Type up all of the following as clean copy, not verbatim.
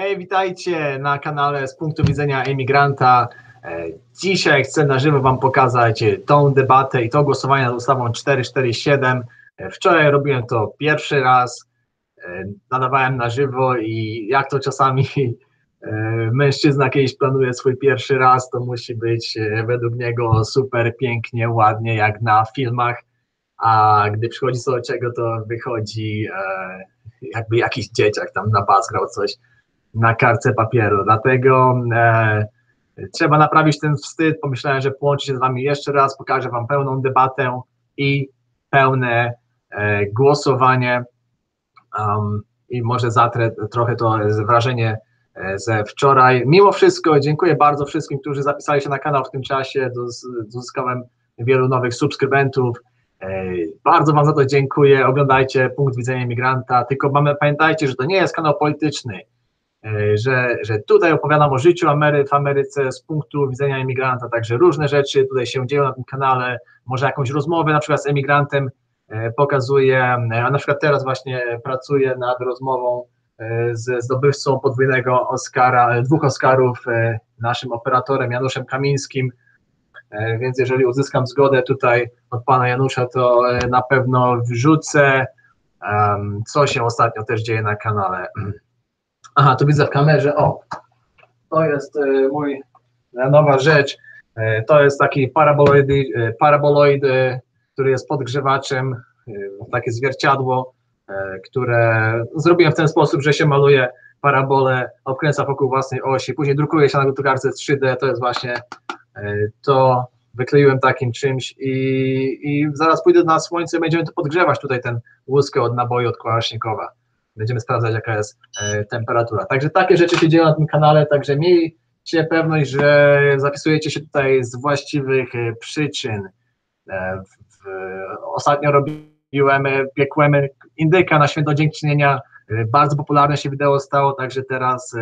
Hej, witajcie na kanale z punktu widzenia emigranta. Dzisiaj chcę na żywo Wam pokazać tą debatę i to głosowanie nad ustawą 447. Wczoraj robiłem to pierwszy raz, nadawałem na żywo i jak to czasami mężczyzna kiedyś planuje swój pierwszy raz, to musi być według niego super pięknie, ładnie, jak na filmach, a gdy przychodzi co do czego, to wychodzi jakby jakiś dzieciak tam na bas grał coś na kartce papieru, dlatego trzeba naprawić ten wstyd. Pomyślałem, że połączę się z Wami jeszcze raz, pokażę Wam pełną debatę i pełne głosowanie i może zatrę trochę to wrażenie ze wczoraj. Mimo wszystko dziękuję bardzo wszystkim, którzy zapisali się na kanał w tym czasie, uzyskałem wielu nowych subskrybentów. Bardzo Wam za to dziękuję, oglądajcie punkt widzenia imigranta, tylko pamiętajcie, że to nie jest kanał polityczny, że tutaj opowiadam o życiu w Ameryce z punktu widzenia imigranta, także różne rzeczy tutaj się dzieją na tym kanale, może jakąś rozmowę na przykład z emigrantem pokazuję, a na przykład teraz właśnie pracuję nad rozmową ze zdobywcą podwójnego Oscara, 2 Oscarów, naszym operatorem Januszem Kamińskim, więc jeżeli uzyskam zgodę tutaj od pana Janusza, to na pewno wrzucę, co się ostatnio też dzieje na kanale. Aha, tu widzę w kamerze, o, to jest nowa rzecz, to jest taki paraboloid, który jest podgrzewaczem, takie zwierciadło, które zrobiłem w ten sposób, że się maluje parabolę, obkręca wokół własnej osi, później drukuje się na drukarce 3D, to jest właśnie to, wykleiłem takim czymś i zaraz pójdę na słońce i będziemy to podgrzewać tutaj ten łuskę od naboju od Kłasznikowa. Będziemy sprawdzać, jaka jest temperatura. Także takie rzeczy się dzieją na tym kanale, także miejcie pewność, że zapisujecie się tutaj z właściwych przyczyn. Ostatnio piekłem indyka na święto dziękczynienia, bardzo popularne się wideo stało, także teraz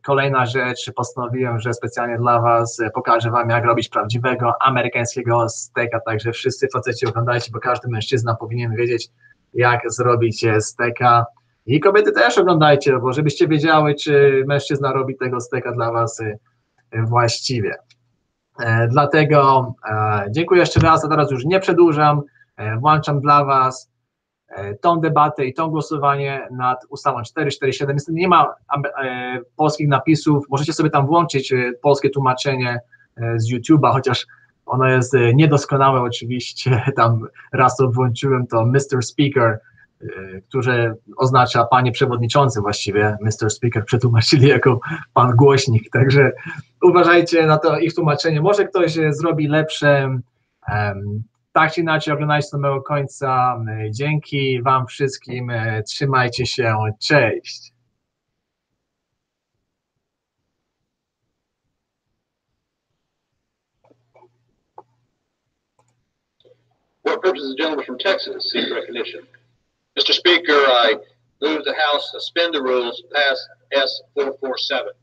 kolejna rzecz, postanowiłem, że specjalnie dla Was pokażę Wam, jak robić prawdziwego amerykańskiego steka, także wszyscy faceci oglądajcie, bo każdy mężczyzna powinien wiedzieć, jak zrobić steka, i kobiety też oglądajcie, bo żebyście wiedziały, czy mężczyzna robi tego steka dla Was właściwie. Dlatego dziękuję jeszcze raz, a teraz już nie przedłużam, włączam dla Was tą debatę i to głosowanie nad ustawą 447. Niestety nie ma polskich napisów, możecie sobie tam włączyć polskie tłumaczenie z YouTube'a, chociaż ono jest niedoskonałe oczywiście, tam raz to włączyłem, to Mr. Speaker, które oznacza panie przewodniczący właściwie, Mr. Speaker przetłumaczyli jako pan głośnik, także uważajcie na to ich tłumaczenie, może ktoś zrobi lepsze. Tak czy inaczej, oglądajcie do samego końca. Dzięki Wam wszystkim, trzymajcie się, cześć. What purpose does the gentleman from Texas seek recognition? Mr. Speaker, I move the House suspend the rules, pass S-447.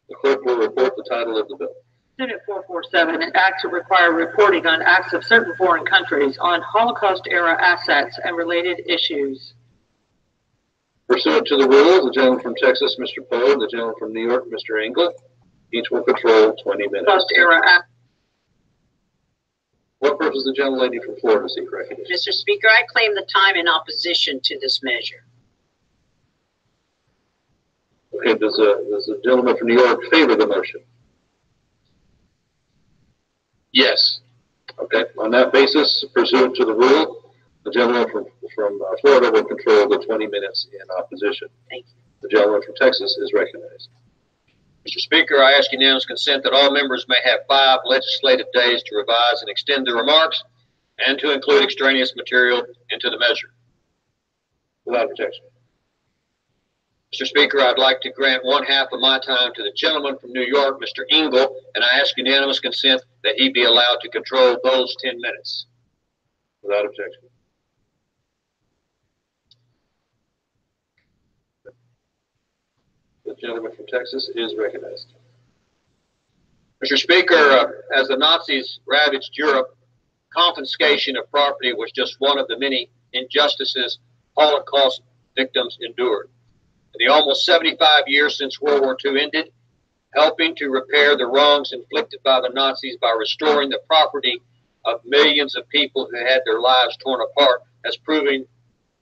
The clerk will report the title of the bill. Senate 447, an act to require reporting on acts of certain foreign countries on Holocaust-era assets and related issues. Pursuant to the rules, the gentleman from Texas, Mr. Poe, and the gentleman from New York, Mr. England, each will control 20 minutes. Holocaust-era assets. What purpose does the gentlelady from Florida seek recognition? Mr. Speaker, I claim the time in opposition to this measure. Okay, does the gentleman from New York favor the motion? Yes. Okay, on that basis, pursuant to the rule, the gentleman from Florida will control the 20 minutes in opposition. Thank you. The gentleman from Texas is recognized. Mr. Speaker, I ask unanimous consent that all members may have 5 legislative days to revise and extend their remarks and to include extraneous material into the measure. Without objection. Mr. Speaker, I'd like to grant 1/2 of my time to the gentleman from New York, Mr. Engel, and I ask unanimous consent that he be allowed to control those 10 minutes. Without objection. The gentleman from Texas is recognized. Mr. Speaker, as the Nazis ravaged Europe, confiscation of property was just one of the many injustices Holocaust victims endured. In the almost 75 years since World War II ended, helping to repair the wrongs inflicted by the Nazis by restoring the property of millions of people who had their lives torn apart has proven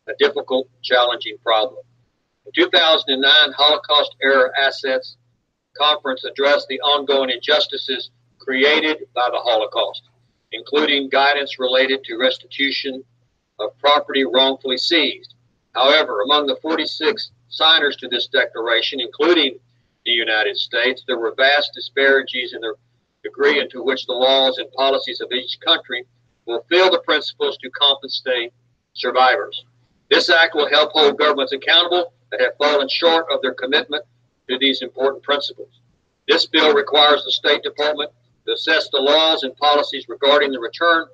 a difficult, challenging problem. In 2009, Holocaust-era assets conference addressed the ongoing injustices created by the Holocaust, including guidance related to restitution of property wrongfully seized. However, among the 46 signers to this declaration, including the United States, there were vast disparities in the degree into which the laws and policies of each country fulfill the principles to compensate survivors. This act will help hold governments accountable that have fallen short of their commitment to these important principles. This bill requires the State Department to assess the laws and policies regarding the return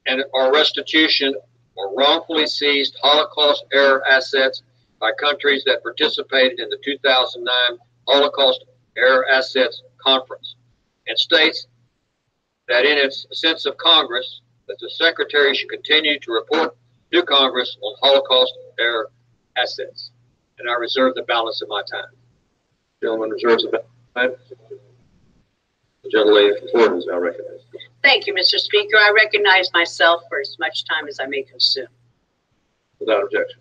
and or restitution or wrongfully seized Holocaust-era assets by countries that participated in the 2009 Holocaust-era Assets Conference, and states that in its sense of Congress, that the Secretary should continue to report to Congress on Holocaust-era assets. And I reserve the balance of my time. Gentleman reserves the time. The gentlelady from Florida is now recognized. Thank you, Mr. Speaker. I recognize myself for as much time as I may consume. Without objection.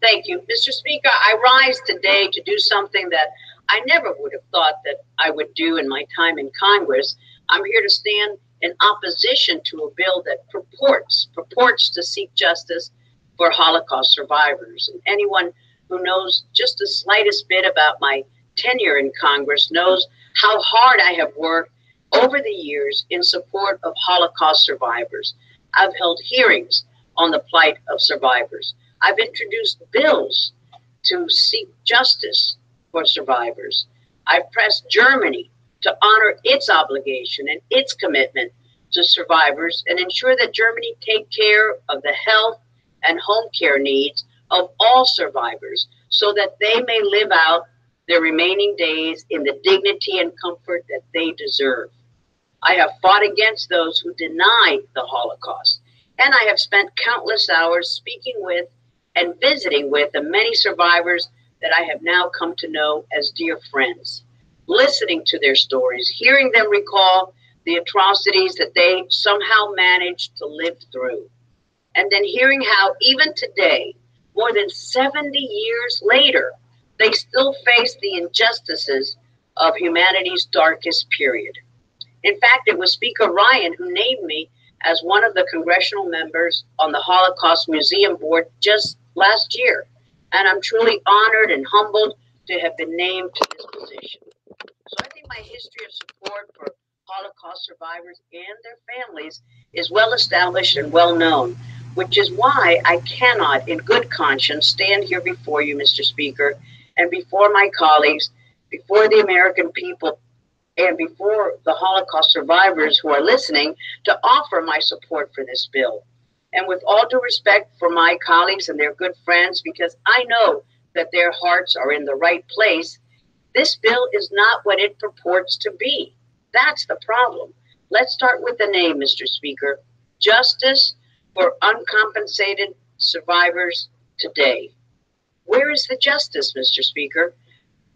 Thank you. Mr. Speaker, I rise today to do something that I never would have thought that I would do in my time in Congress. I'm here to stand in opposition to a bill that purports to seek justice for Holocaust survivors. And anyone who knows just the slightest bit about my tenure in Congress knows how hard I have worked over the years in support of Holocaust survivors. I've held hearings on the plight of survivors. I've introduced bills to seek justice for survivors. I've pressed Germany to honor its obligation and its commitment to survivors and ensure that Germany take care of the health and home care needs of all survivors so that they may live out their remaining days in the dignity and comfort that they deserve. I have fought against those who deny the Holocaust, and I have spent countless hours speaking with and visiting with the many survivors that I have now come to know as dear friends, listening to their stories, hearing them recall the atrocities that they somehow managed to live through, and then hearing how even today, more than 70 years later, they still face the injustices of humanity's darkest period. In fact, it was Speaker Ryan who named me as one of the congressional members on the Holocaust Museum Board just last year. And I'm truly honored and humbled to have been named to this position. So I think my history of support for Holocaust survivors and their families is well established and well known, which is why I cannot, in good conscience, stand here before you, Mr. Speaker, and before my colleagues, before the American people, and before the Holocaust survivors who are listening, to offer my support for this bill. And with all due respect for my colleagues and their good friends, because I know that their hearts are in the right place, this bill is not what it purports to be. That's the problem. Let's start with the name, Mr. Speaker. Justice for uncompensated survivors today. Where is the justice, Mr. Speaker?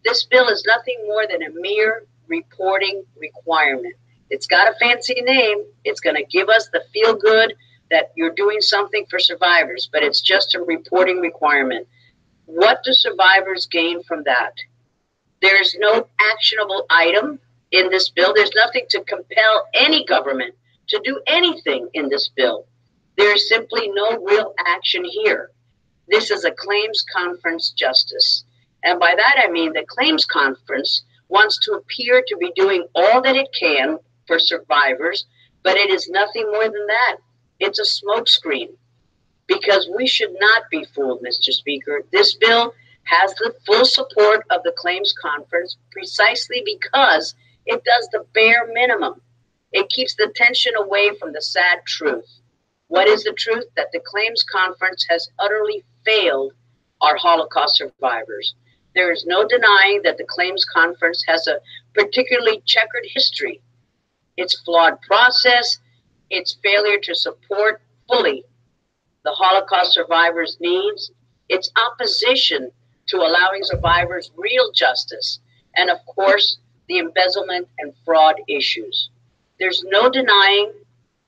This bill is nothing more than a mere reporting requirement. It's got a fancy name. It's going to give us the feel good that you're doing something for survivors, but it's just a reporting requirement. What do survivors gain from that? There's no actionable item in this bill. There's nothing to compel any government to do anything in this bill. There's simply no real action here. This is a claims conference justice. And by that I mean the claims conference wants to appear to be doing all that it can for survivors, but it is nothing more than that. It's a smokescreen, because we should not be fooled, Mr. Speaker. This bill has the full support of the claims conference precisely because it does the bare minimum. It keeps the tension away from the sad truth. What is the truth? That the claims conference has utterly failed our Holocaust survivors. There is no denying that the claims conference has a particularly checkered history. Its flawed process, its failure to support fully the Holocaust survivors' needs, its opposition to allowing survivors real justice, and of course, the embezzlement and fraud issues. There's no denying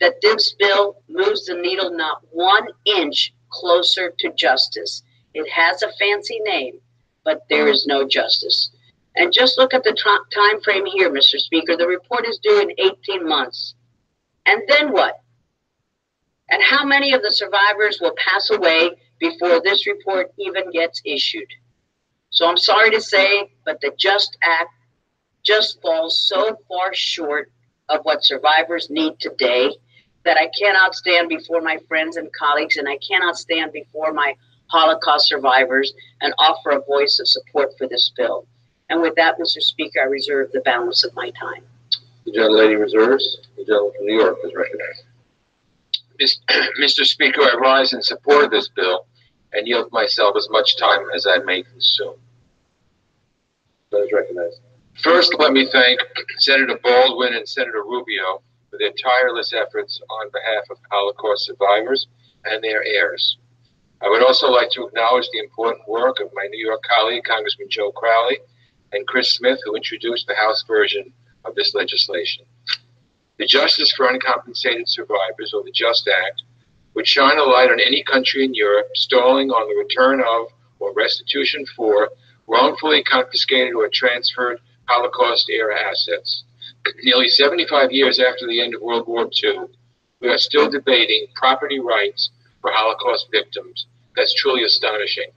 that this bill moves the needle not 1 inch closer to justice. It has a fancy name, but there is no justice. And just look at the time frame here, Mr. Speaker. The report is due in 18 months. And then what? And how many of the survivors will pass away before this report even gets issued? So I'm sorry to say, but the JUST Act just falls so far short of what survivors need today that I cannot stand before my friends and colleagues, and I cannot stand before my Holocaust survivors and offer a voice of support for this bill. And with that, Mr. Speaker, I reserve the balance of my time. The gentlelady reserves. The gentleman from New York is recognized. Mr. Speaker, I rise in support of this bill and yield myself as much time as I may consume. That is recognized. First, let me thank Senator Baldwin and Senator Rubio for their tireless efforts on behalf of Holocaust survivors and their heirs. I would also like to acknowledge the important work of my New York colleague, Congressman Joe Crowley, and Chris Smith, who introduced the House version of this legislation. The Justice for Uncompensated Survivors, or the JUST Act, would shine a light on any country in Europe stalling on the return of or restitution for wrongfully confiscated or transferred Holocaust-era assets. Nearly 75 years after the end of World War II, we are still debating property rights for Holocaust victims. That's truly astonishing.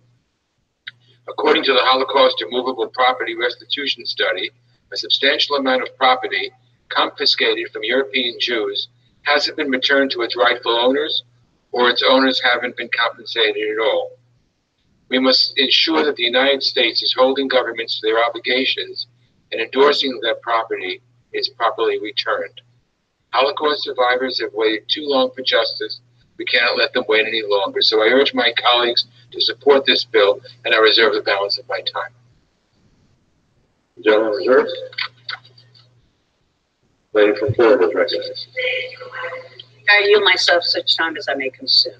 According to the Holocaust Immovable Property Restitution Study, a substantial amount of property confiscated from European Jews hasn't been returned to its rightful owners, or its owners haven't been compensated at all. We must ensure that the United States is holding governments to their obligations and endorsing that property is properly returned. Holocaust survivors have waited too long for justice. We cannot let them wait any longer. So I urge my colleagues to support this bill, and I reserve the balance of my time. The gentleman reserves. Lady from Florida is recognized. I yield myself such time as I may consume.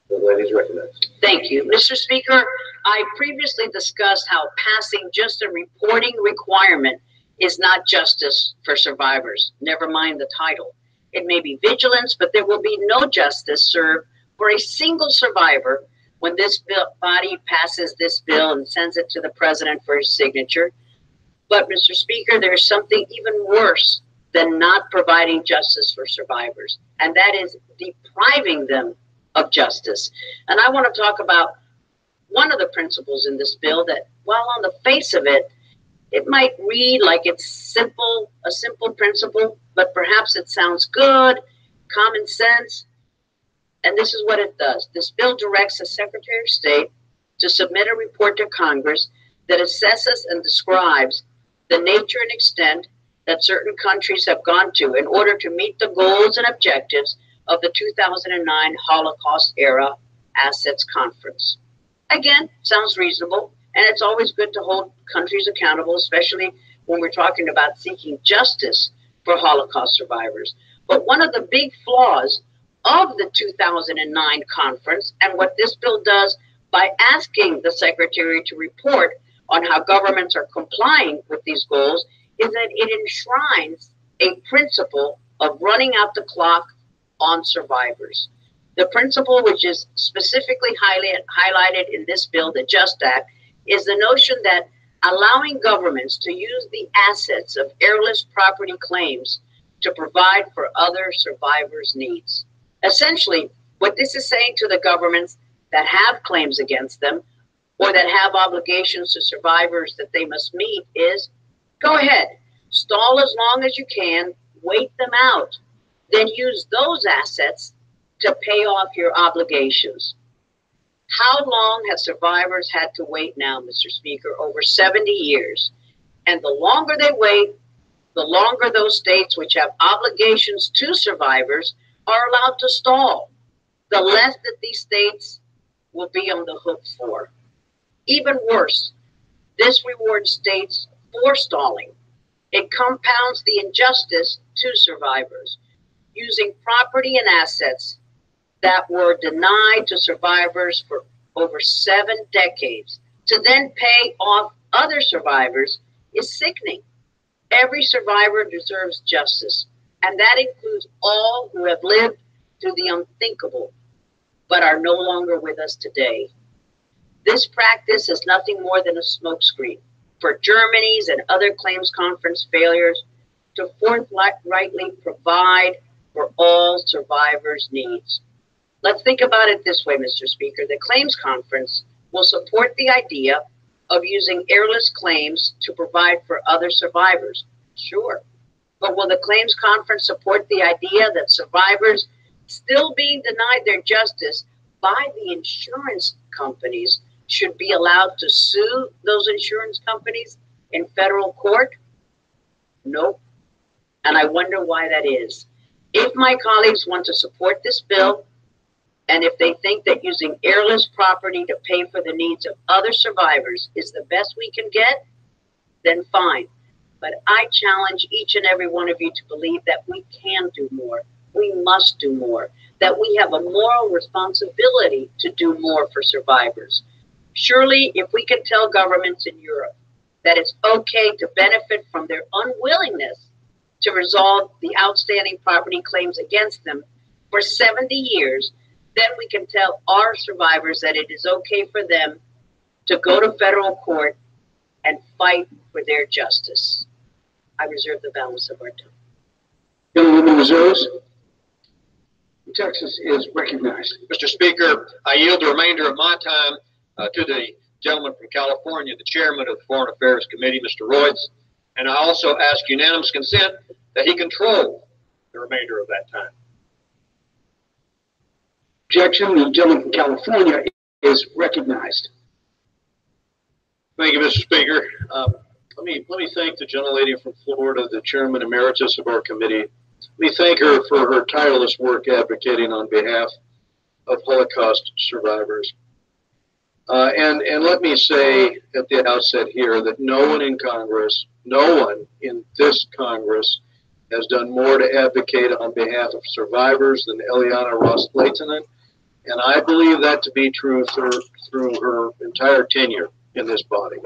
The lady is recognized. Thank you. Mr. Speaker, I previously discussed how passing just a reporting requirement is not justice for survivors, never mind the title. It may be vigilance, but there will be no justice served for a single survivor when this body passes this bill and sends it to the president for his signature. But, Mr. Speaker, there's something even worse than not providing justice for survivors, and that is depriving them of justice. And I want to talk about one of the principles in this bill that, while on the face of it, it might read like it's simple, a simple principle, but perhaps it sounds good, common sense. And this is what it does. This bill directs the Secretary of State to submit a report to Congress that assesses and describes the nature and extent that certain countries have gone to in order to meet the goals and objectives of the 2009 Holocaust-era Assets Conference. Again, sounds reasonable, and it's always good to hold countries accountable, especially when we're talking about seeking justice for Holocaust survivors. But one of the big flaws of the 2009 conference, and what this bill does by asking the Secretary to report on how governments are complying with these goals, is that it enshrines a principle of running out the clock on survivors. The principle, which is specifically highlighted in this bill, the JUST Act, is the notion that allowing governments to use the assets of heirless property claims to provide for other survivors' needs. Essentially, what this is saying to the governments that have claims against them or that have obligations to survivors that they must meet is, go ahead, stall as long as you can, wait them out, then use those assets to pay off your obligations. How long have survivors had to wait now, Mr. Speaker? Over 70 years. And the longer they wait, the longer those states which have obligations to survivors are allowed to stall, the less that these states will be on the hook for. Even worse, this rewards states for stalling. It compounds the injustice to survivors, using property and assets that were denied to survivors for over 7 decades to then pay off other survivors is sickening. Every survivor deserves justice, and that includes all who have lived through the unthinkable but are no longer with us today. This practice is nothing more than a smokescreen for Germany's and other claims conference failures to forthrightly provide for all survivors' needs. Let's think about it this way, Mr. Speaker. The claims conference will support the idea of using airless claims to provide for other survivors. Sure. But will the claims conference support the idea that survivors still being denied their justice by the insurance companies should be allowed to sue those insurance companies in federal court? Nope. And I wonder why that is. If my colleagues want to support this bill, and if they think that using airless property to pay for the needs of other survivors is the best we can get, then fine. But I challenge each and every one of you to believe that we can do more. We must do more. That we have a moral responsibility to do more for survivors. Surely, if we can tell governments in Europe that it's okay to benefit from their unwillingness to resolve the outstanding property claims against them for 70 years, then we can tell our survivors that it is okay for them to go to federal court and fight for their justice. I reserve the balance of our time. Gentlewoman reserves. Texas is recognized. Mr. Speaker, I yield the remainder of my time to the gentleman from California, the chairman of the Foreign Affairs Committee, Mr. Royce, and I also ask unanimous consent that he control the remainder of that time. Objection. The gentleman from California is recognized. Thank you, Mr. Speaker. Let me thank the gentlelady from Florida, the chairman emeritus of our committee. Let me thank her for her tireless work advocating on behalf of Holocaust survivors. And let me say at the outset here that no one in Congress, no one in this Congress has done more to advocate on behalf of survivors than Eliana Ross-Lehtinen, and I believe that to be true through her entire tenure in this body.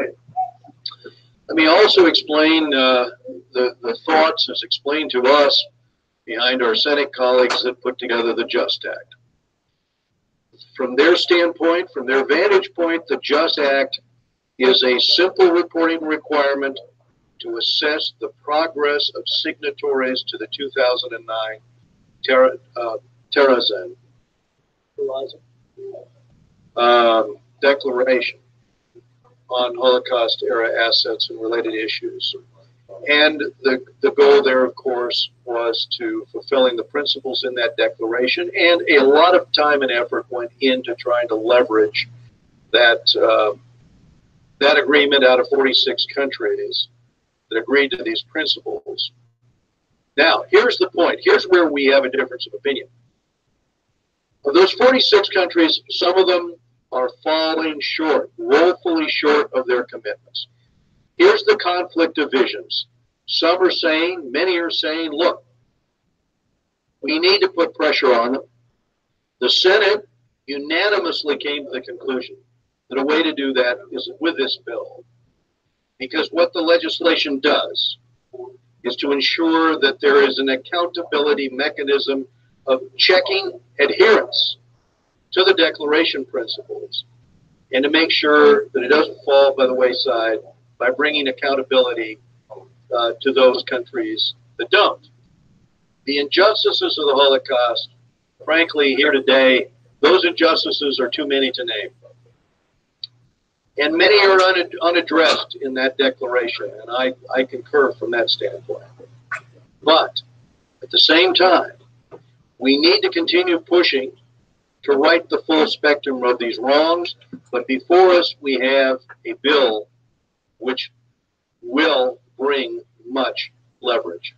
Let me also explain the thoughts as explained to us behind our Senate colleagues that put together the JUST Act. From their standpoint, from their vantage point, the JUST Act is a simple reporting requirement to assess the progress of signatories to the 2009 Terezin Declaration on Holocaust-era assets and related issues. And the goal there, of course, was to fulfilling the principles in that declaration, and a lot of time and effort went into trying to leverage that, that agreement out of 46 countries that agreed to these principles. Now, here's the point. Here's where we have a difference of opinion. Of those 46 countries, some of them are falling short, woefully short of their commitments. Here's the conflict of visions. Some are saying, many are saying, look, we need to put pressure on them. The Senate unanimously came to the conclusion that a way to do that is with this bill. Because what the legislation does is to ensure that there is an accountability mechanism of checking adherence to the declaration principles and to make sure that it doesn't fall by the wayside by bringing accountability to those countries that don't. The injustices of the Holocaust, frankly, here today, those injustices are too many to name. And many are unaddressed in that declaration, and I concur from that standpoint. But at the same time, we need to continue pushing to right the full spectrum of these wrongs, but before us we have a bill which will bring much leverage.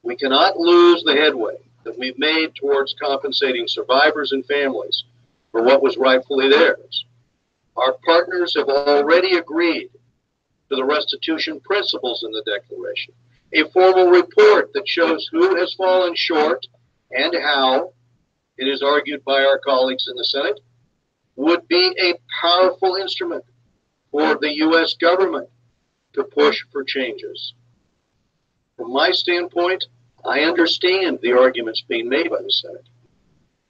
We cannot lose the headway that we've made towards compensating survivors and families for what was rightfully theirs. Our partners have already agreed to the restitution principles in the declaration, a formal report that shows who has fallen short and how. It is argued by our colleagues in the Senate, would be a powerful instrument for the U.S. government to push for changes. From my standpoint, I understand the arguments being made by the Senate.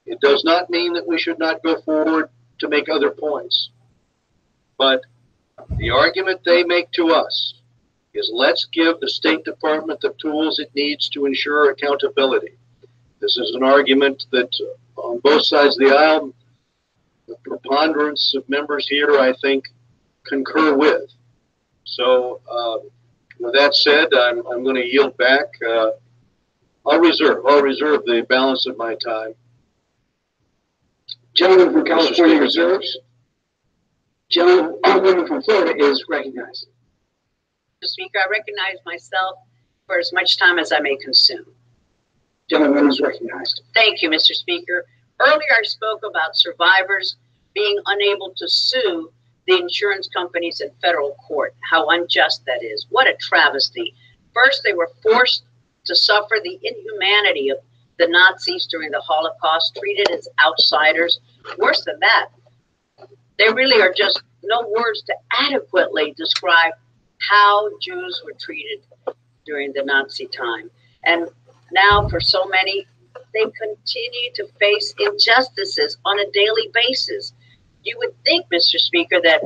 It does not mean that we should not go forward to make other points. But the argument they make to us is, let's give the State Department the tools it needs to ensure accountability. This is an argument that on both sides of the aisle, the preponderance of members here, I think, concur with. So with that said, I'm going to yield back. I'll reserve the balance of my time. Gentleman from California reserves. Gentleman from Florida is recognized. Mr. Speaker, I recognize myself for as much time as I may consume. Gentleman is recognized. Thank you, Mr. Speaker. Earlier I spoke about survivors being unable to sue the insurance companies in federal court. How unjust that is. What a travesty. First, they were forced to suffer the inhumanity of the Nazis during the Holocaust, treated as outsiders. Worse than that, there really are just no words to adequately describe how Jews were treated during the Nazi time. And now for so many, they continue to face injustices on a daily basis. You would think, Mr. Speaker, that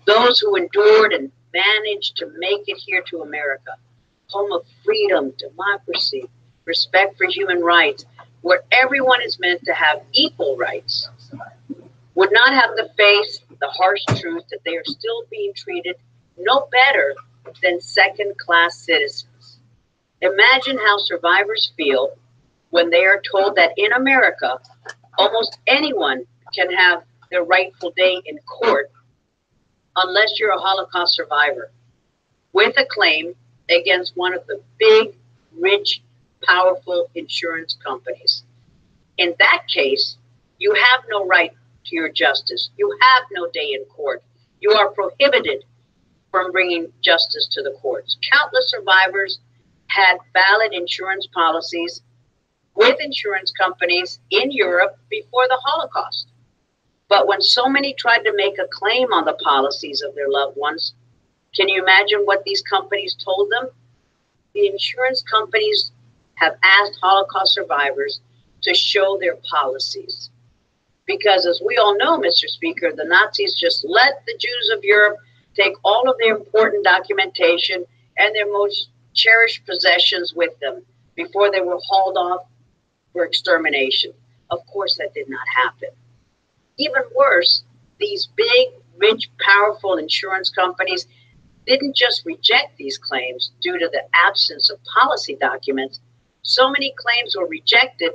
those who endured and managed to make it here to America, home of freedom, democracy, respect for human rights, where everyone is meant to have equal rights, would not have to face the harsh truth that they are still being treated no better than second-class citizens. Imagine how survivors feel when they are told that in America, almost anyone can have their rightful day in court unless you're a Holocaust survivor with a claim against one of the big, rich, powerful insurance companies. In that case, you have no right to your justice. You have no day in court. You are prohibited from bringing justice to the courts. Countless survivors had valid insurance policies with insurance companies in Europe before the Holocaust. But when so many tried to make a claim on the policies of their loved ones, can you imagine what these companies told them? The insurance companies have asked Holocaust survivors to show their policies. Because as we all know, Mr. Speaker, the Nazis just let the Jews of Europe take all of their important documentation and their most cherished possessions with them before they were hauled off for extermination. Of course, that did not happen. Even worse, these big, rich, powerful insurance companies didn't just reject these claims due to the absence of policy documents. So many claims were rejected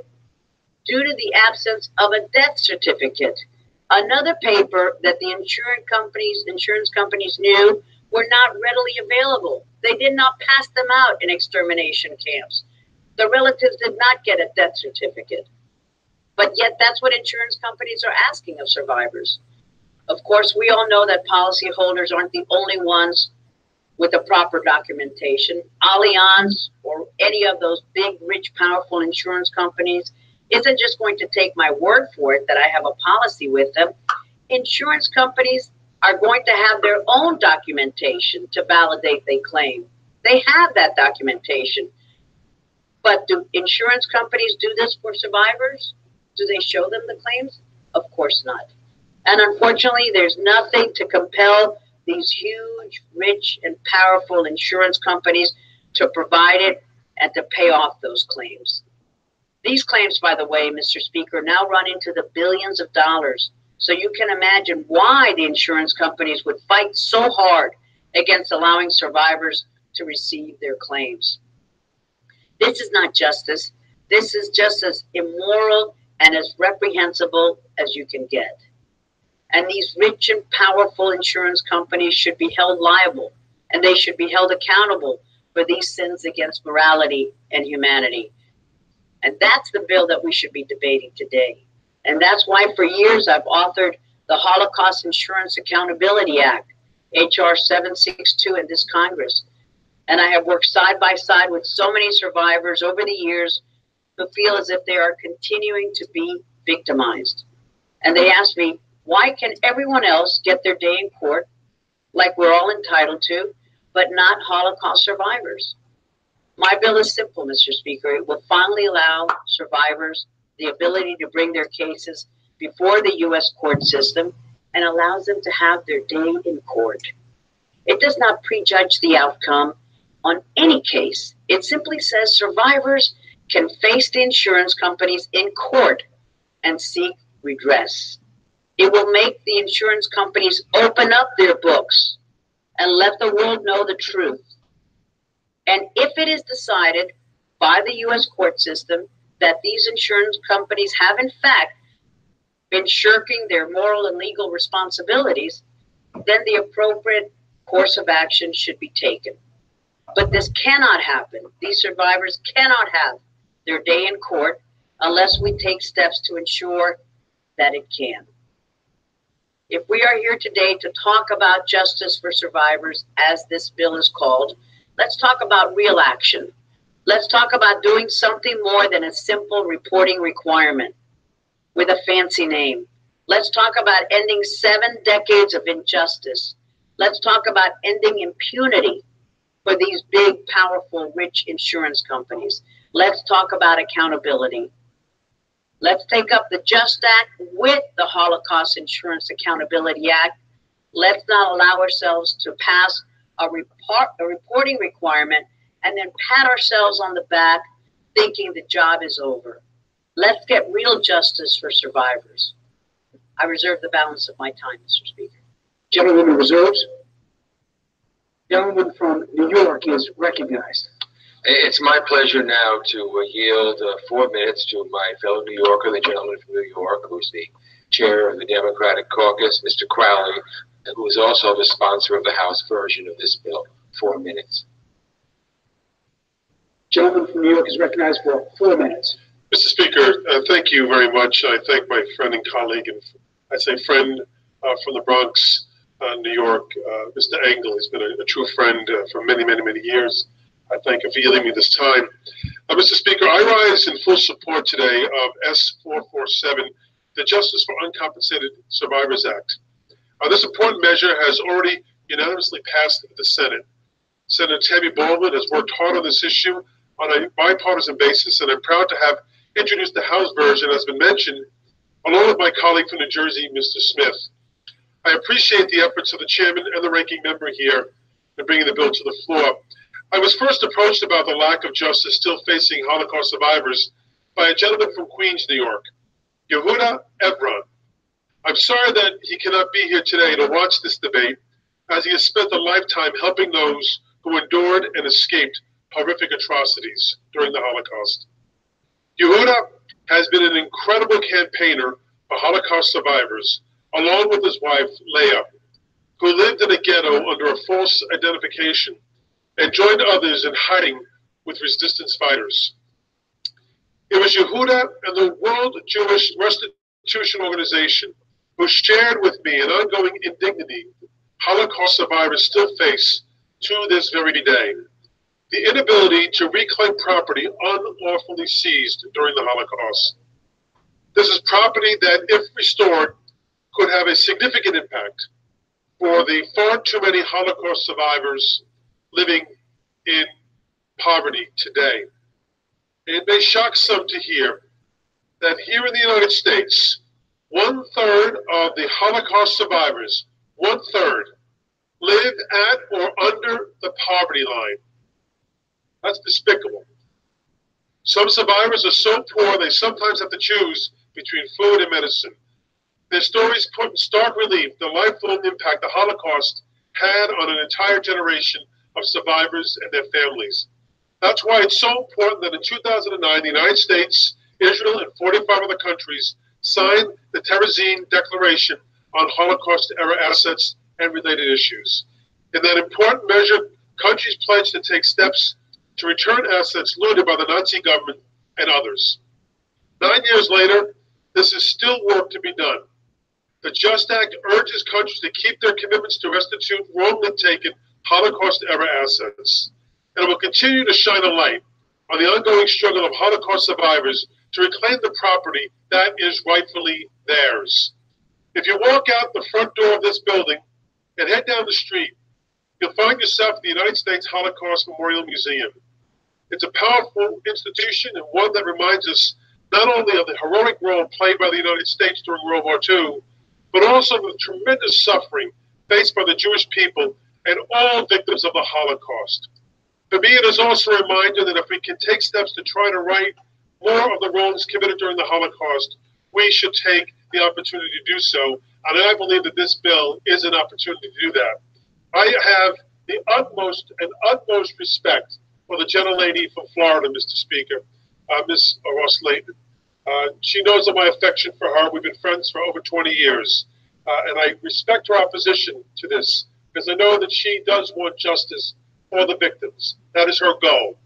due to the absence of a death certificate. Another paper that the insurance companies knew were not readily available. They did not pass them out in extermination camps. The relatives did not get a death certificate. But yet that's what insurance companies are asking of survivors. Of course, we all know that policyholders aren't the only ones with the proper documentation. Allianz or any of those big, rich, powerful insurance companies isn't just going to take my word for it that I have a policy with them. Insurance companies are going to have their own documentation to validate their claim. They have that documentation. But do insurance companies do this for survivors? Do they show them the claims? Of course not. And unfortunately, there's nothing to compel these huge, rich, and powerful insurance companies to provide it and to pay off those claims. These claims, by the way, Mr. Speaker, now run into the billions of dollars. So you can imagine why the insurance companies would fight so hard against allowing survivors to receive their claims. This is not justice. This is just as immoral and as reprehensible as you can get. And these rich and powerful insurance companies should be held liable, and they should be held accountable for these sins against morality and humanity. And that's the bill that we should be debating today. And that's why for years I've authored the Holocaust Insurance Accountability Act, H.R. 762 in this Congress. And I have worked side by side with so many survivors over the years who feel as if they are continuing to be victimized. And they ask me, Why can everyone else get their day in court, like we're all entitled to, but not Holocaust survivors? My bill is simple, Mr. Speaker. It will finally allow survivors the ability to bring their cases before the U.S. court system and allows them to have their day in court. It does not prejudge the outcome on any case. It simply says survivors can face the insurance companies in court and seek redress. It will make the insurance companies open up their books and let the world know the truth. And if it is decided by the U.S. court system that these insurance companies have in fact been shirking their moral and legal responsibilities, then the appropriate course of action should be taken. But this cannot happen. These survivors cannot have their day in court unless we take steps to ensure that it can. If we are here today to talk about justice for survivors, as this bill is called, let's talk about real action. Let's talk about doing something more than a simple reporting requirement with a fancy name. Let's talk about ending 7 decades of injustice. Let's talk about ending impunity for these big, powerful, rich insurance companies. Let's talk about accountability. Let's take up the JUST Act with the Holocaust Insurance Accountability Act. Let's not allow ourselves to pass a reporting requirement and then pat ourselves on the back thinking the job is over. Let's get real justice for survivors. I reserve the balance of my time, Mr. Speaker. Gentleman reserves. Gentleman from New York is recognized. It's my pleasure now to yield 4 minutes to my fellow New Yorker, the gentleman from New York, who's the chair of the Democratic Caucus, Mr. Crowley, who is also the sponsor of the House version of this bill. 4 minutes. Gentleman from New York is recognized for 4 minutes. Mr. Speaker, thank you very much. I thank my friend and colleague, and I say friend from the Bronx, New York, Mr. Engel. He's been a true friend for many, many, many years. I thank him for yielding me this time. Mr. Speaker, I rise in full support today of S447, the Justice for Uncompensated Survivors Act. This important measure has already unanimously passed the Senate. Senator Tammy Baldwin has worked hard on this issue on a bipartisan basis, and I'm proud to have introduced the House version, as been mentioned, along with my colleague from New Jersey, Mr. Smith. I appreciate the efforts of the chairman and the ranking member here in bringing the bill to the floor. I was first approached about the lack of justice still facing Holocaust survivors by a gentleman from Queens, New York, Yehuda Evron. I'm sorry that he cannot be here today to watch this debate, as he has spent a lifetime helping those who endured and escaped horrific atrocities during the Holocaust. Yehuda has been an incredible campaigner for Holocaust survivors, along with his wife, Leah, who lived in a ghetto under a false identification and joined others in hiding with resistance fighters. It was Yehuda and the World Jewish Restitution Organization who shared with me an ongoing indignity Holocaust survivors still face to this very day. The inability to reclaim property unlawfully seized during the Holocaust. This is property that, if restored, could have a significant impact for the far too many Holocaust survivors living in poverty today. It may shock some to hear that here in the United States, 1/3 of the Holocaust survivors, 1/3, live at or under the poverty line. That's despicable. Some survivors are so poor they sometimes have to choose between food and medicine. Their stories put in stark relief the lifelong impact the Holocaust had on an entire generation of survivors and their families. That's why it's so important that in 2009, the United States, Israel, and 45 other countries signed the Terezin Declaration on Holocaust-era assets and related issues. In that important measure, countries pledged to take steps to return assets looted by the Nazi government and others. 9 years later, this is still work to be done. The JUST Act urges countries to keep their commitments to restitute wrongly taken Holocaust-era assets, and it will continue to shine a light on the ongoing struggle of Holocaust survivors to reclaim the property that is rightfully theirs. If you walk out the front door of this building and head down the street, you'll find yourself at the United States Holocaust Memorial Museum. It's a powerful institution and one that reminds us not only of the heroic role played by the United States during World War II, but also the tremendous suffering faced by the Jewish people and all victims of the Holocaust. For me, it is also a reminder that if we can take steps to try to right more of the wrongs committed during the Holocaust, we should take the opportunity to do so. And I believe that this bill is an opportunity to do that. I have the utmost respect for the gentlelady from Florida, Mr. Speaker, Ms. Ross Layton. She knows of my affection for her. We've been friends for over 20 years. And I respect her opposition to this because I know that she does want justice for the victims. That is her goal.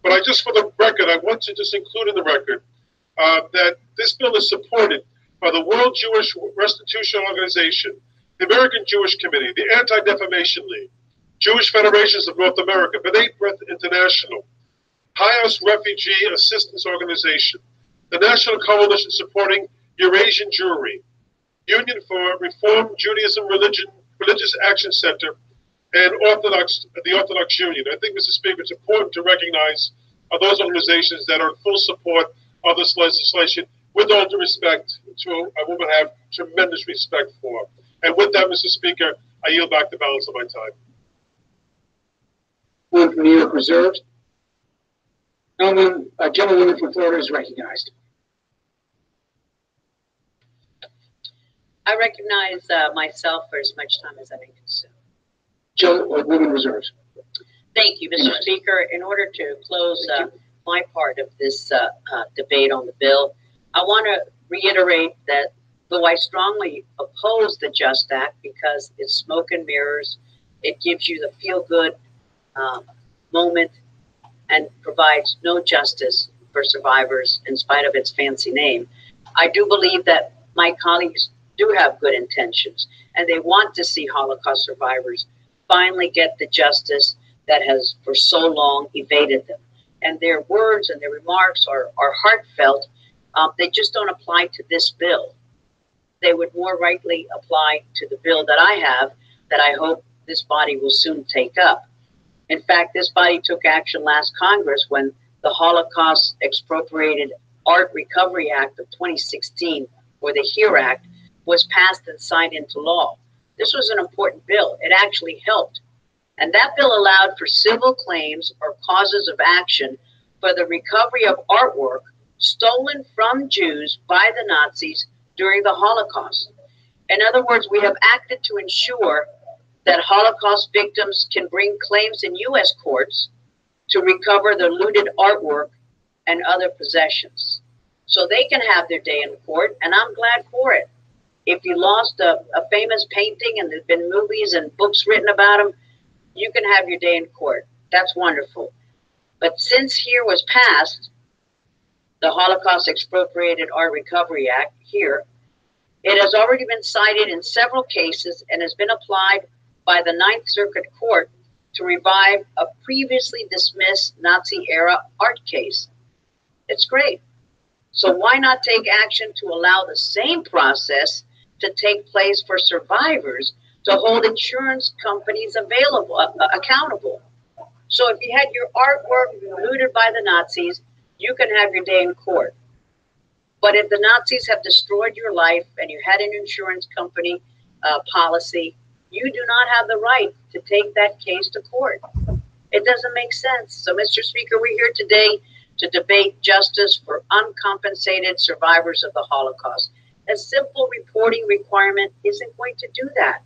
But I just, for the record, I want to just include in the record that this bill is supported by the World Jewish Restitution Organization, the American Jewish Committee, the Anti-Defamation League, Jewish Federations of North America, B'nai B'rith International, High-House Refugee Assistance Organization, the National Coalition Supporting Eurasian Jewry, Union for Reform Judaism Religious Action Center, and the Orthodox Union. I think, Mr. Speaker, it's important to recognize those organizations that are in full support of this legislation, with all due respect to a woman I have tremendous respect for. And with that, Mr. Speaker, I yield back the balance of my time. One from New York reserved. Gentlewoman from Florida is recognized. I recognize myself for as much time as I may consume. Woman reserved. Thank you, Mr. Speaker. In order to close my part of this debate on the bill, I want to reiterate that though I strongly oppose the JUST Act because it's smoke and mirrors, it gives you the feel-good moment and provides no justice for survivors in spite of its fancy name, I do believe that my colleagues do have good intentions and they want to see Holocaust survivors finally get the justice that has for so long evaded them. And their words and their remarks are heartfelt. They just don't apply to this bill. They would more rightly apply to the bill that I have that I hope this body will soon take up. In fact, this body took action last Congress when the Holocaust Expropriated Art Recovery Act of 2016, or the HERE Act, was passed and signed into law. This was an important bill. It actually helped. And that bill allowed for civil claims or causes of action for the recovery of artwork stolen from Jews by the Nazis during the Holocaust. In other words, we have acted to ensure that Holocaust victims can bring claims in U.S. courts to recover their looted artwork and other possessions. So they can have their day in court, and I'm glad for it. If you lost a famous painting and there's been movies and books written about them, you can have your day in court. That's wonderful. But since HERE was passed, the Holocaust Expropriated Art Recovery Act, HERE, it has already been cited in several cases and has been applied by the Ninth Circuit Court to revive a previously dismissed Nazi-era art case. It's great. So why not take action to allow the same process to take place for survivors to hold insurance companies accountable? So if you had your artwork looted by the Nazis, you can have your day in court. But if the Nazis have destroyed your life and you had an insurance company policy, you do not have the right to take that case to court. It doesn't make sense. So, Mr. Speaker, we're here today to debate justice for uncompensated survivors of the Holocaust. A simple reporting requirement isn't going to do that.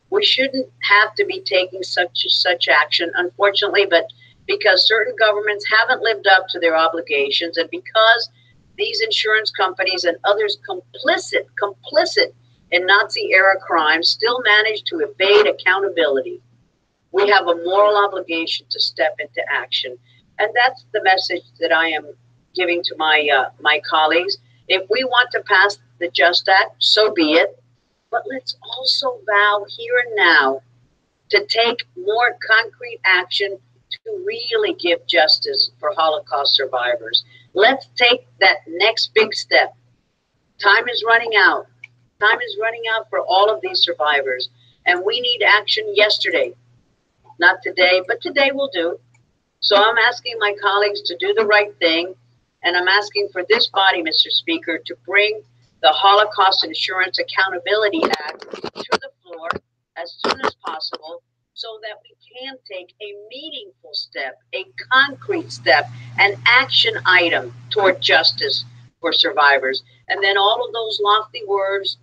We shouldn't have to be taking such action, unfortunately, but because certain governments haven't lived up to their obligations and because these insurance companies and others complicit in Nazi-era crimes still manage to evade accountability, we have a moral obligation to step into action. And that's the message that I am giving to my colleagues. If we want to pass the JUST Act, so be it. But let's also vow here and now to take more concrete action to really give justice for Holocaust survivors. Let's take that next big step. Time is running out. Time is running out for all of these survivors, and we need action yesterday. Not today, but today will do. So I'm asking my colleagues to do the right thing, and I'm asking for this body, Mr. Speaker, to bring the Holocaust Insurance Accountability Act to the floor as soon as possible so that we can take a meaningful step, a concrete step, an action item toward justice for survivors. And then all of those lofty words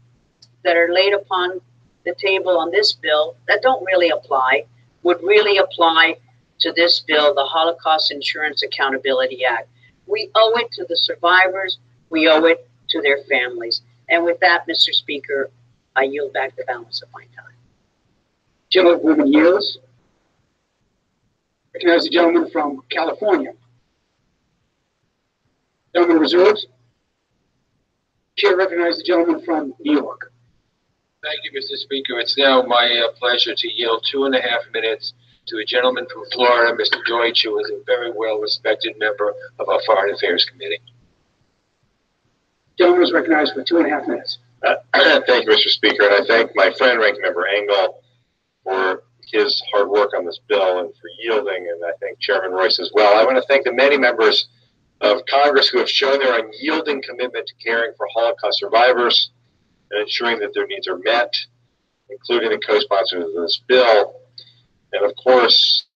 that are laid upon the table on this bill that don't really apply would really apply to this bill, the Holocaust Insurance Accountability Act. We owe it to the survivors. We owe it to their families. And with that, Mr. Speaker, I yield back the balance of my time. Gentlewoman yields. Recognize the gentleman from California. Gentleman reserves. Chair recognizes the gentleman from New York. Thank you, Mr. Speaker. It's now my pleasure to yield 2.5 minutes to a gentleman from Florida, Mr. Deutsch, who is a very well-respected member of our Foreign Affairs Committee. Gentleman is recognized for 2.5 minutes. Thank you, Mr. Speaker, and I thank my friend, Ranking Member Engel, for his hard work on this bill and for yielding, and I thank Chairman Royce as well. I want to thank the many members of Congress who have shown their unyielding commitment to caring for Holocaust survivors and ensuring that their needs are met, including the co-sponsors of this bill, and of course,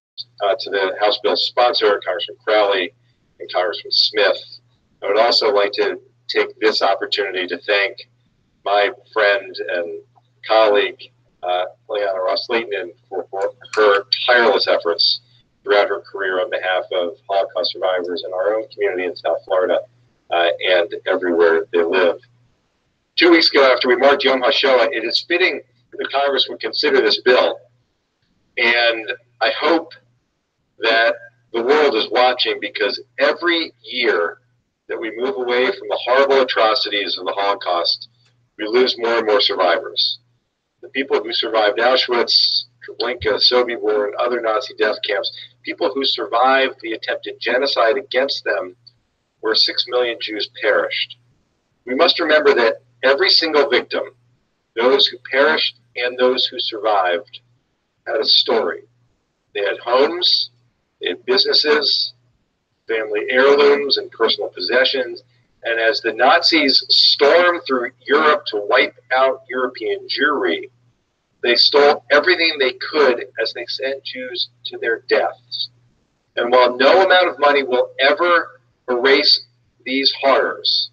to the House bill sponsor, Congressman Crowley and Congressman Smith. I would also like to take this opportunity to thank my friend and colleague, Leanna Ross-Leighton, for her tireless efforts throughout her career on behalf of Holocaust survivors in our own community in South Florida and everywhere they live. 2 weeks ago, after we marked Yom HaShoah, it is fitting that Congress would consider this bill. And I hope that the world is watching, because every year that we move away from the horrible atrocities of the Holocaust, we lose more and more survivors. The people who survived Auschwitz, Treblinka, Sobibor, and other Nazi death camps, people who survived the attempted genocide against them, where 6 million Jews perished. We must remember that every single victim, those who perished and those who survived, had a story. They had homes, they had businesses, family heirlooms and personal possessions, and as the Nazis stormed through Europe to wipe out European Jewry, they stole everything they could as they sent Jews to their deaths. And while no amount of money will ever erase these horrors,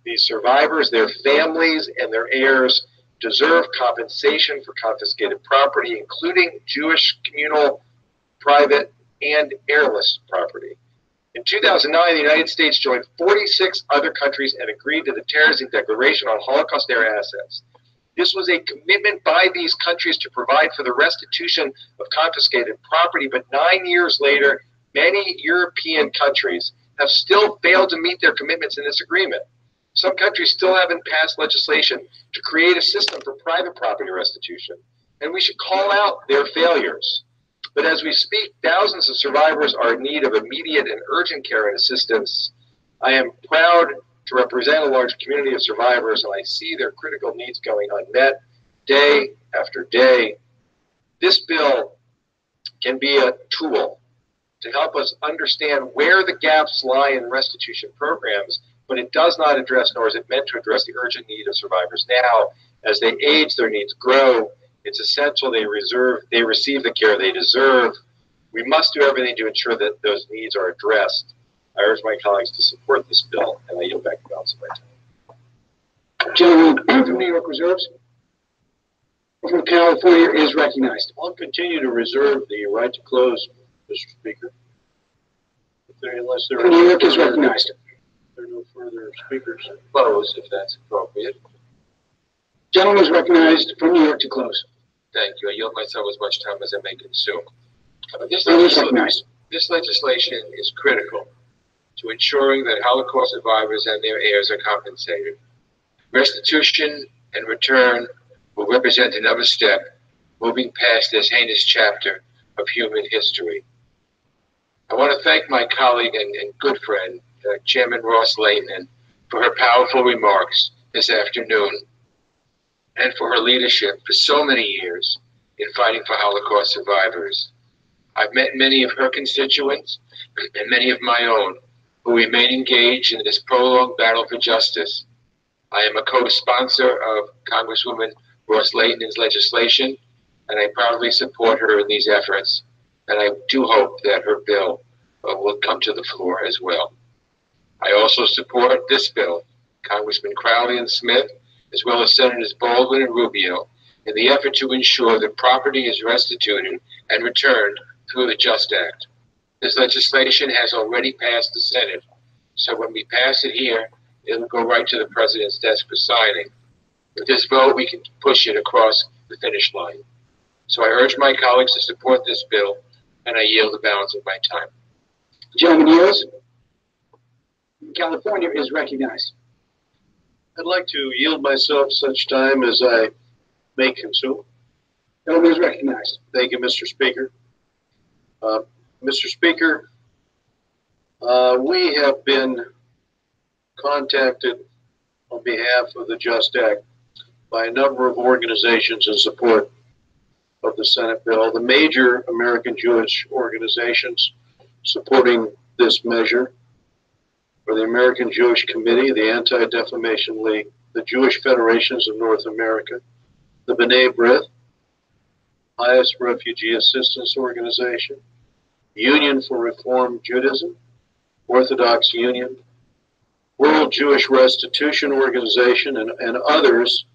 these survivors, their families, and their heirs deserve compensation for confiscated property, including Jewish communal, private, and heirless property. In 2009, the United States joined 46 other countries and agreed to the Terezin Declaration on Holocaust-era assets. This was a commitment by these countries to provide for the restitution of confiscated property, but 9 years later, many European countries have still failed to meet their commitments in this agreement. Some countries still haven't passed legislation to create a system for private property restitution, and we should call out their failures. But as we speak, thousands of survivors are in need of immediate and urgent care and assistance. I am proud to represent a large community of survivors, and I see their critical needs going unmet day after day. This bill can be a tool to help us understand where the gaps lie in restitution programs, but it does not address, nor is it meant to address, the urgent need of survivors now. As they age, their needs grow. It's essential they receive the care they deserve. We must do everything to ensure that those needs are addressed. I urge my colleagues to support this bill, and I yield back the balance of my time. Gentleman from New York reserves. From California is recognized. I'll continue to reserve the right to close, Mr. Speaker. Unless there From New York is recognized. If there are no further speakers. Close, if that's appropriate. Gentleman is recognized from New York to close. Thank you. I yield myself as much time as I may consume. This legislation is critical to ensuring that Holocaust survivors and their heirs are compensated. Restitution and return will represent another step moving past this heinous chapter of human history. I want to thank my colleague and good friend, Chairman Ross-Leighton, for her powerful remarks this afternoon. and for her leadership for so many years in fighting for Holocaust survivors. I've met many of her constituents and many of my own who remain engaged in this prolonged battle for justice. I am a co-sponsor of Congresswoman Ross Layton's legislation, and I proudly support her in these efforts, and I do hope that her bill will come to the floor as well. I also support this bill, Congressman Crowley and Smith, as well as Senators Baldwin and Rubio, in the effort to ensure that property is restituted and returned through the JUST Act. This legislation has already passed the Senate, so when we pass it here, it'll go right to the President's desk for signing. With this vote, we can push it across the finish line. So I urge my colleagues to support this bill, and I yield the balance of my time. Gentleman yields. California is recognized. I'd like to yield myself such time as I may consume. Gentleman is recognized. Thank you, Mr. Speaker. Mr. Speaker, we have been contacted on behalf of the JUST Act by a number of organizations in support of the Senate bill. The major American Jewish organizations supporting this measure are the American Jewish Committee, the Anti-Defamation League, the Jewish Federations of North America, the B'nai B'rith, Highest Refugee Assistance Organization, Union for Reform Judaism, Orthodox Union, World Jewish Restitution Organization, and others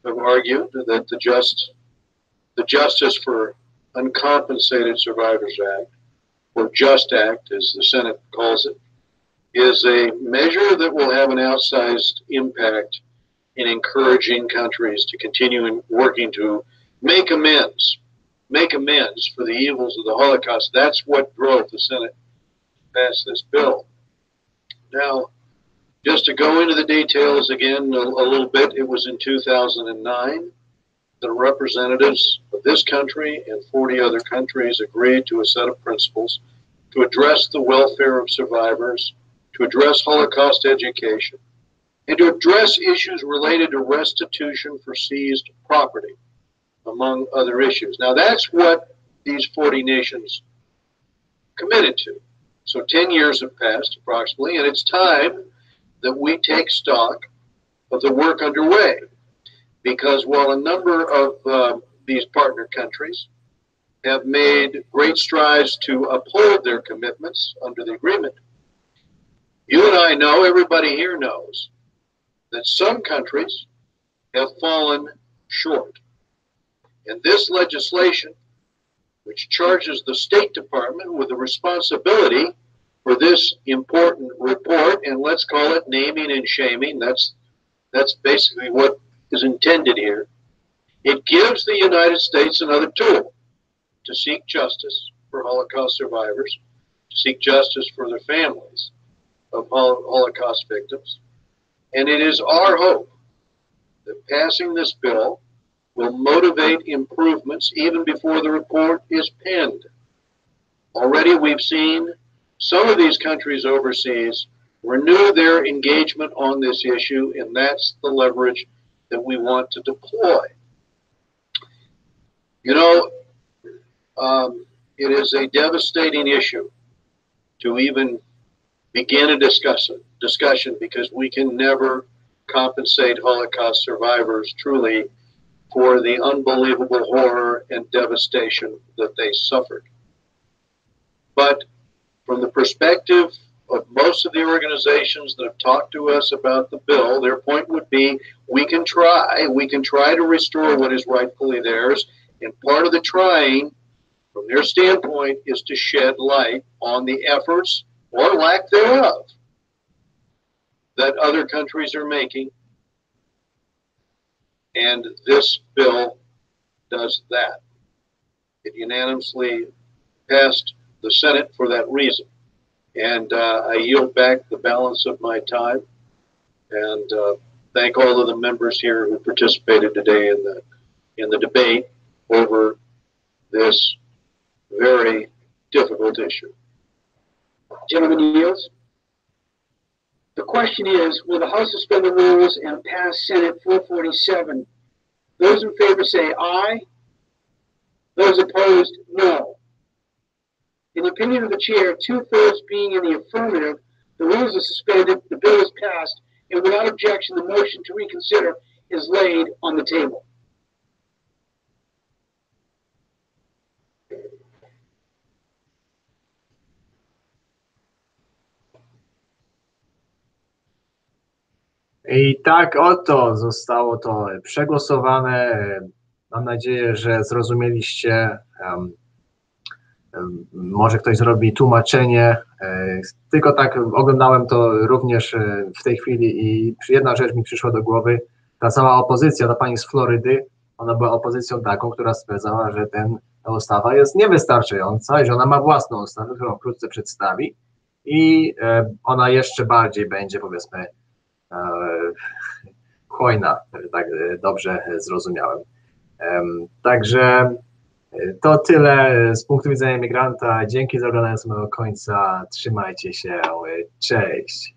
have argued that the Justice for Uncompensated Survivors Act, or JUST Act, as the Senate calls it, is a measure that will have an outsized impact in encouraging countries to continue working to make amends for the evils of the Holocaust. That's what drove the Senate to pass this bill. Now, just to go into the details again a little bit, it was in 2009 the representatives of this country and 40 other countries agreed to a set of principles to address the welfare of survivors, to address Holocaust education, and to address issues related to restitution for seized property, among other issues. Now, that's what these 40 nations committed to. So 10 years have passed, approximately, and it's time that we take stock of the work underway. Because while a number of these partner countries have made great strides to uphold their commitments under the agreement, you and I know, everybody here knows, that some countries have fallen short. And this legislation, which charges the State Department with the responsibility for this important report, and let's call it naming and shaming, that's basically what is intended here. It gives the United States another tool to seek justice for Holocaust survivors, to seek justice for their families of Holocaust victims. And it is our hope that passing this bill will motivate improvements even before the report is penned. Already we've seen some of these countries overseas renew their engagement on this issue, and that's the leverage that we want to deploy. You know, it is a devastating issue to even begin a discussion because we can never compensate Holocaust survivors truly for the unbelievable horror and devastation that they suffered. But from the perspective of most of the organizations that have talked to us about the bill, their point would be we can try to restore what is rightfully theirs, and part of the trying from their standpoint is to shed light on the efforts or lack thereof that other countries are making, and this bill does that. It unanimously passed the Senate for that reason. And I yield back the balance of my time and thank all of the members here who participated today in the debate over this very difficult issue. Gentleman yields. The question is, will the House suspend the rules and pass Senate 447 Those in favor say aye. Those opposed, no. In the opinion of the chair, 2/3 being in the affirmative, the rules are suspended, the bill is passed, and without objection, the motion to reconsider is laid on the table. I tak oto zostało to przegłosowane. Mam nadzieję, że zrozumieliście. Może ktoś zrobi tłumaczenie. Tylko tak oglądałem to również w tej chwili i jedna rzecz mi przyszła do głowy. Ta cała opozycja, ta pani z Florydy, ona była opozycją taką, która stwierdzała, że ta ustawa jest niewystarczająca i że ona ma własną ustawę, którą wkrótce przedstawi i ona jeszcze bardziej będzie, powiedzmy, hojna, tak dobrze zrozumiałem. Także to tyle z punktu widzenia imigranta. Dzięki za oglądanie samego końca. Trzymajcie się. Cześć.